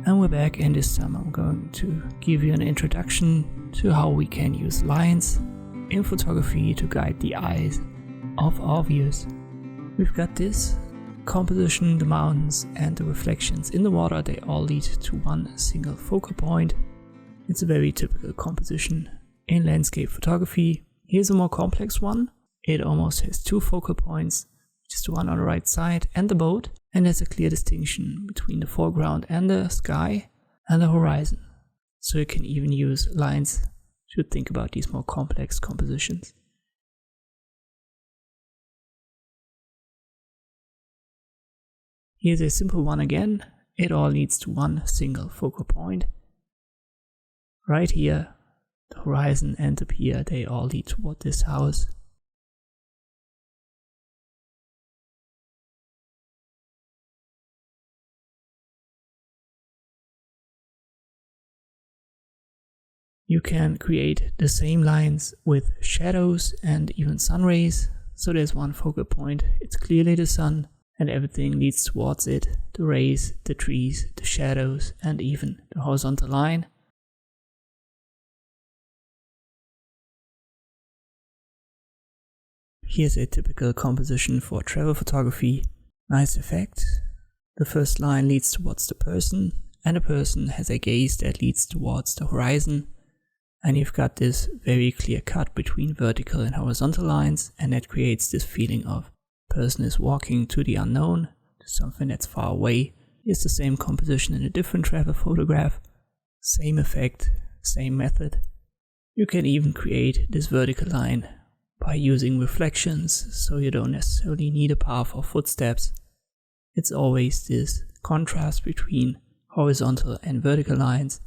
And we're back, and this time I'm going to give you an introduction to how we can use lines in photography to guide the eyes of our viewers. We've got this composition, the mountains and the reflections in the water, they all lead to one single focal point. It's a very typical composition in landscape photography. Here's a more complex one. It almost has two focal points, just the one on the right side and the boat, and there's a clear distinction between the foreground and the sky and the horizon. So you can even use lines to think about these more complex compositions. Here's a simple one again. It all leads to one single focal point. Right here, the horizon and the pier, they all lead toward this house. You can create the same lines with shadows and even sun rays. So there's one focal point, it's clearly the sun, and everything leads towards it. The rays, the trees, the shadows, and even the horizontal line. Here's a typical composition for travel photography. Nice effect. The first line leads towards the person, and the person has a gaze that leads towards the horizon. And you've got this very clear cut between vertical and horizontal lines, and that creates this feeling of person is walking to the unknown, to something that's far away. It's the same composition in a different travel photograph. Same effect, same method. You can even create this vertical line by using reflections, so you don't necessarily need a path or footsteps. It's always this contrast between horizontal and vertical lines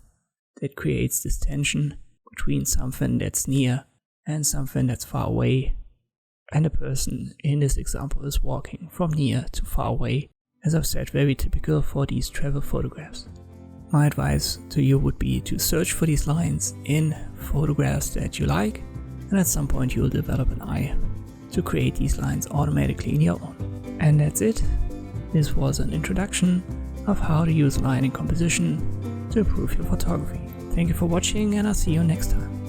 that creates this tension between something that's near and something that's far away. And the person in this example is walking from near to far away. As I've said, very typical for these travel photographs. My advice to you would be to search for these lines in photographs that you like, and at some point you'll develop an eye to create these lines automatically in your own. And that's it. This was an introduction of how to use line in composition to improve your photography. Thank you for watching, and I'll see you next time.